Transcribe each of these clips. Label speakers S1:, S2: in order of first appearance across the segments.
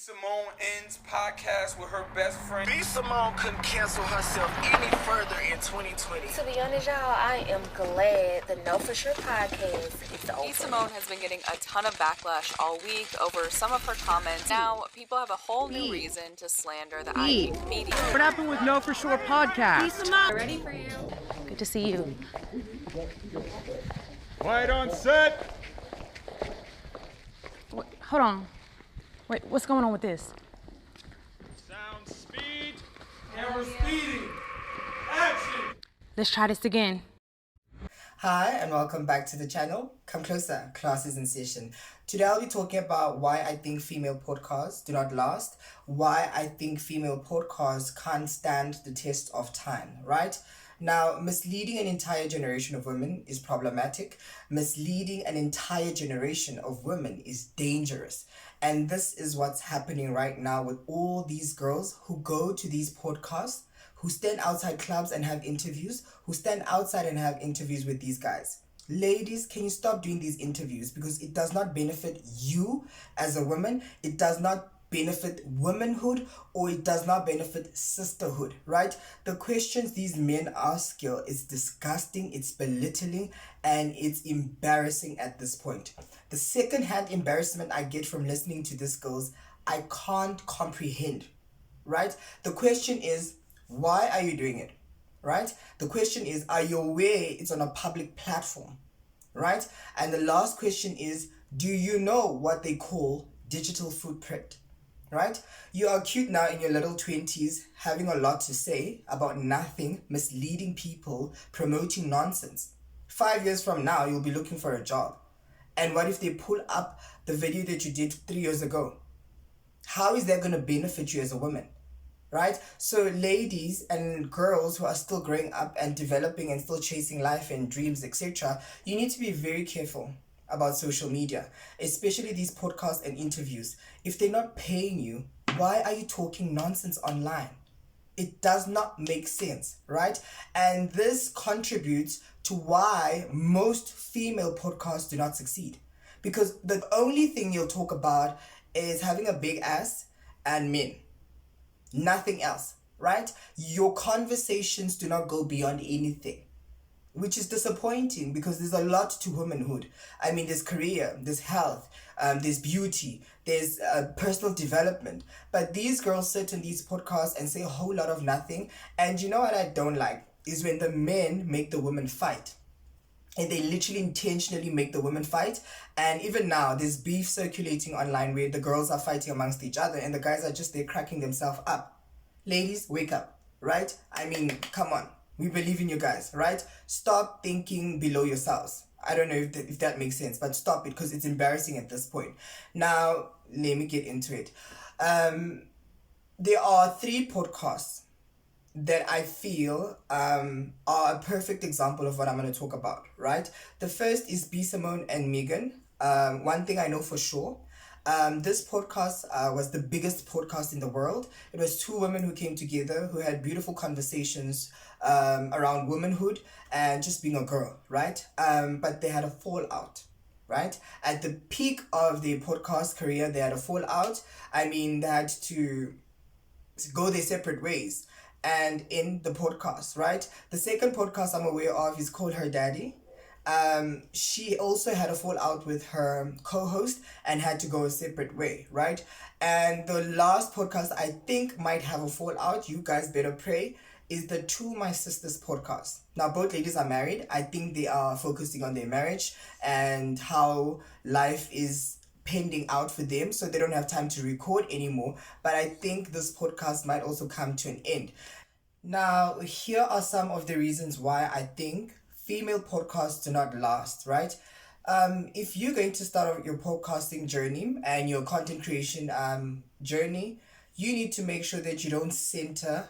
S1: Simone ends podcast with her best friend.
S2: B. Simone couldn't cancel herself any further in 2020.
S3: To be honest, y'all, I am glad the Know For Sure podcast is over.
S4: B. Simone has been getting a ton of backlash all week over some of her comments. Now, people have a whole new reason to slander the IE media.
S5: What happened with Know For Sure podcast?
S3: B. Simone, ready for you. Good to see you.
S6: Quiet on set.
S7: Wait, hold on. Wait, what's going on with this?
S6: Sound speed. Camera speeding. Action.
S7: Let's try this again.
S8: Hi and welcome back to the channel. Come closer, class is in session. Today I'll be talking about why I think female podcasts do not last, why I think female podcasts can't stand the test of time, right? Now, misleading an entire generation of women is problematic. Misleading an entire generation of women is dangerous. And this is what's happening right now with all these girls who go to these podcasts, who stand outside clubs and have interviews, who stand outside and have interviews with these guys. Ladies, can you stop doing these interviews? Because it does not benefit you as a woman. It does not benefit womanhood, or it does not benefit sisterhood, right? The questions these men ask you is disgusting, it's belittling, and it's embarrassing at this point. The second-hand embarrassment I get from listening to these girls, I can't comprehend, right? The question is, why are you doing it, right? The question is, are you aware it's on a public platform, right? And the last question is, do you know what they call digital footprint? Right? You are cute now in your little 20s, having a lot to say about nothing, misleading people, promoting nonsense. 5 years from now, you'll be looking for a job. And what if they pull up the video that you did 3 years ago? How is that going to benefit you as a woman? Right? So ladies and girls who are still growing up and developing and still chasing life and dreams, etc., you need to be very careful about social media, especially these podcasts and interviews. If they're not paying you, why are you talking nonsense online? It does not make sense, right? And this contributes to why most female podcasts do not succeed. Because the only thing you'll talk about is having a big ass and men. Nothing else, right? Your conversations do not go beyond anything, which is disappointing because there's a lot to womanhood. I mean, there's career, there's health, there's beauty, there's personal development. But these girls sit in these podcasts and say a whole lot of nothing. And you know what I don't like is when the men make the women fight. And they literally intentionally make the women fight. And even now, there's beef circulating online where the girls are fighting amongst each other and the guys are just there cracking themselves up. Ladies, wake up, right? I mean, come on. We believe in you guys, right? Stop thinking below yourselves. I don't know if that makes sense, but stop it because it's embarrassing at this point. Now, let me get into it. There are 3 podcasts that I feel are a perfect example of what I'm going to talk about, right? The first is B. Simone and Megan. One thing I know for sure, this podcast was the biggest podcast in the world. It was 2 women who came together who had beautiful conversations around womanhood and just being a girl, right? But they had a fallout, right? At the peak of their podcast career, they had a fallout. I mean, they had to go their separate ways and in the podcast, right? The second podcast I'm aware of is called Her Daddy. She also had a fallout with her co-host and had to go a separate way, right? And the last podcast I think might have a fallout, you guys better pray, is the To My Sisters podcast. Now, both ladies are married. I think they are focusing on their marriage and how life is pending out for them, so they don't have time to record anymore. But I think this podcast might also come to an end. Now, here are some of the reasons why I think female podcasts do not last, right? If you're going to start your podcasting journey and your content creation journey, you need to make sure that you don't center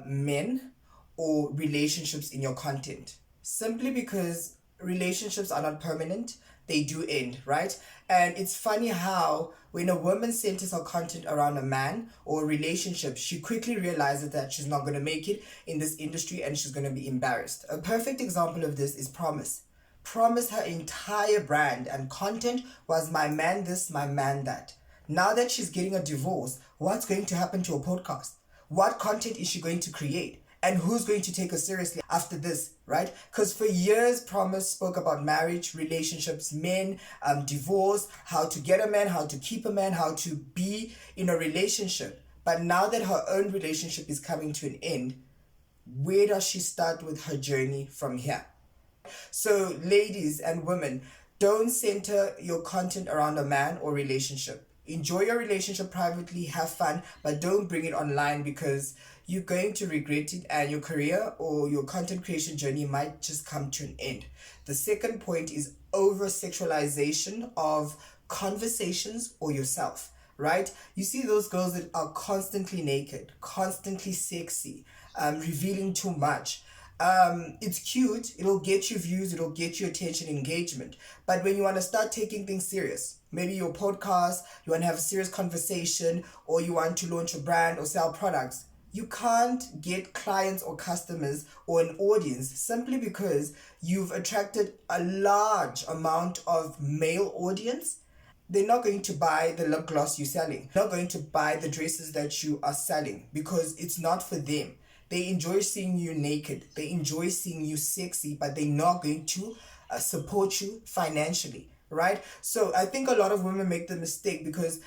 S8: men or relationships in your content. Simply because relationships are not permanent, they do end, right? And it's funny how when a woman centers her content around a man or a relationship, she quickly realizes that she's not going to make it in this industry and she's going to be embarrassed. A perfect example of this is Promise. Promise, her entire brand and content was my man this, my man that. Now that she's getting a divorce, what's going to happen to her podcast? What content is she going to create? And who's going to take her seriously after this, right? Because for years, Promise spoke about marriage, relationships, men, divorce, how to get a man, how to keep a man, how to be in a relationship. But now that her own relationship is coming to an end, where does she start with her journey from here? So ladies and women, don't center your content around a man or relationship. Enjoy your relationship privately, have fun, but don't bring it online, because you're going to regret it and your career or your content creation journey might just come to an end. The second point is over-sexualization of conversations or yourself, right? You see those girls that are constantly naked, constantly sexy, revealing too much. It's cute, it'll get you views, it'll get you attention, engagement. But when you want to start taking things serious, maybe your podcast, you want to have a serious conversation, or you want to launch a brand or sell products, you can't get clients or customers or an audience simply because you've attracted a large amount of male audience. They're not going to buy the lip gloss you're selling. They're not going to buy the dresses that you are selling, because it's not for them. They enjoy seeing you naked. They enjoy seeing you sexy, but they're not going to support you financially, right? So I think a lot of women make the mistake, because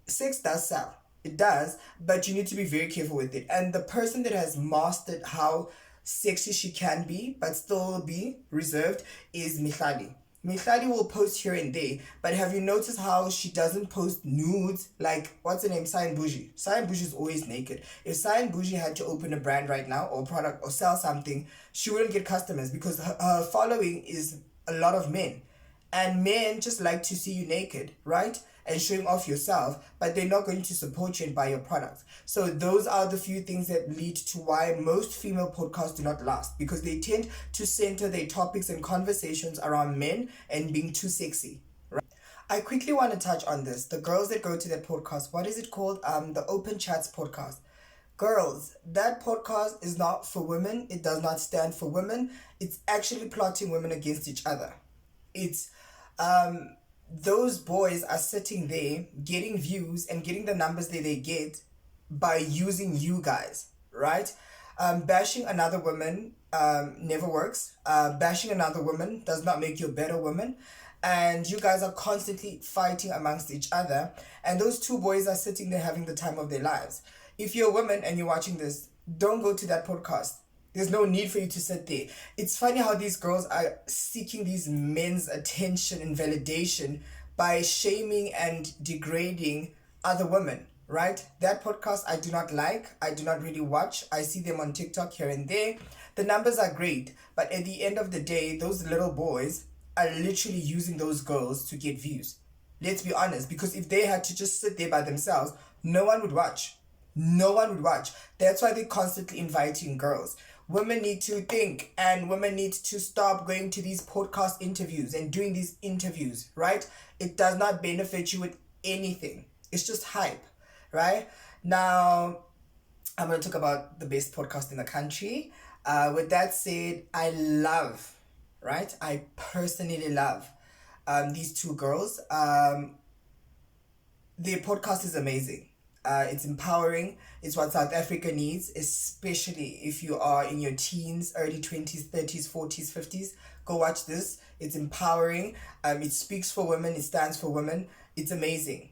S8: sex does sell. It does, but you need to be very careful with it. And the person that has mastered how sexy she can be, but still be reserved, is Mihlali. Mihlali will post here and there, but have you noticed how she doesn't post nudes? Like, what's her name? Cyan Bougie. Cyan Bougie is always naked. If Cyan Bougie had to open a brand right now, or product, or sell something, she wouldn't get customers, because her following is a lot of men. And men just like to see you naked, right? And showing off yourself, but they're not going to support you and buy your products. So those are the few things that lead to why most female podcasts do not last, because they tend to center their topics and conversations around men and being too sexy. Right? I quickly want to touch on this. The girls that go to that podcast, what is it called? The Open Chats podcast. Girls, that podcast is not for women. It does not stand for women. It's actually plotting women against each other. It's those boys are sitting there getting views and getting the numbers that they get by using you guys, right? Bashing another woman never works. Bashing another woman does not make you a better woman. And you guys are constantly fighting amongst each other. And those two boys are sitting there having the time of their lives. If you're a woman and you're watching this, don't go to that podcast. There's no need for you to sit there. It's funny how these girls are seeking these men's attention and validation by shaming and degrading other women, right? That podcast I do not like. I do not really watch. I see them on TikTok here and there. The numbers are great, but at the end of the day, those little boys are literally using those girls to get views. Let's be honest, because if they had to just sit there by themselves, no one would watch. No one would watch. That's why they're constantly inviting girls. Women need to think, and women need to stop going to these podcast interviews and doing these interviews, right? It does not benefit you with anything. It's just hype, right? Now, I'm going to talk about the best podcast in the country. With that said, I personally love these two girls. Their podcast is amazing. It's empowering. It's what South Africa needs, especially if you are in your teens, early 20s, 30s, 40s, 50s. Go watch this. It's empowering. It speaks for women. It stands for women. It's amazing.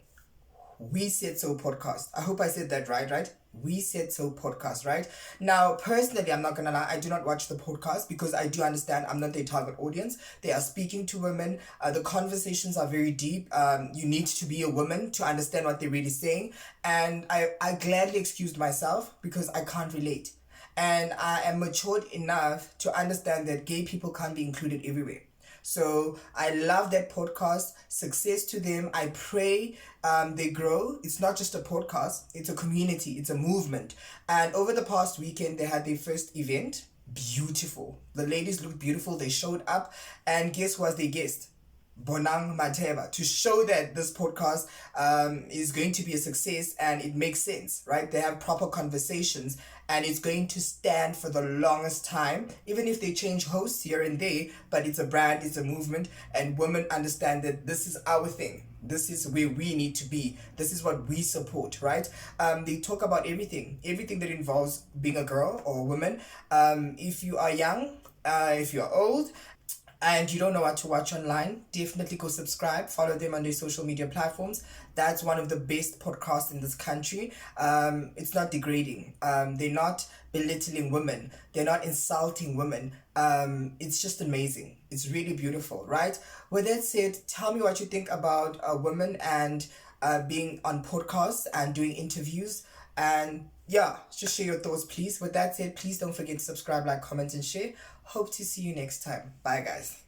S8: We Said So podcast. I hope I said that right? We Said So podcast, right? Now, personally, I'm not going to lie, I do not watch the podcast because I do understand I'm not their target audience. They are speaking to women. The conversations are very deep. You need to be a woman to understand what they're really saying. And I gladly excused myself because I can't relate. And I am matured enough to understand that gay people can't be included everywhere. So I love that podcast. Success to them. I pray they grow. It's not just a podcast. It's a community. It's a movement. And over the past weekend, they had their first event. Beautiful. The ladies looked beautiful. They showed up. And guess who was their guest? Bonang Mateba, to show that this podcast is going to be a success and it makes sense, right? They have proper conversations and it's going to stand for the longest time, even if they change hosts here and there, but it's a brand, it's a movement, and women understand that this is our thing. This is where we need to be. This is what we support, right? They talk about everything that involves being a girl or a woman. If you are young, if you're old, and you don't know what to watch online, definitely go subscribe, follow them on their social media platforms. That's one of the best podcasts in this country. It's not degrading. They're not belittling women. They're not insulting women. It's just amazing. It's really beautiful, right? With that said, tell me what you think about women and being on podcasts and doing interviews. And yeah, just share your thoughts, please. With that said, please don't forget to subscribe, like, comment, and share. Hope to see you next time. Bye, guys.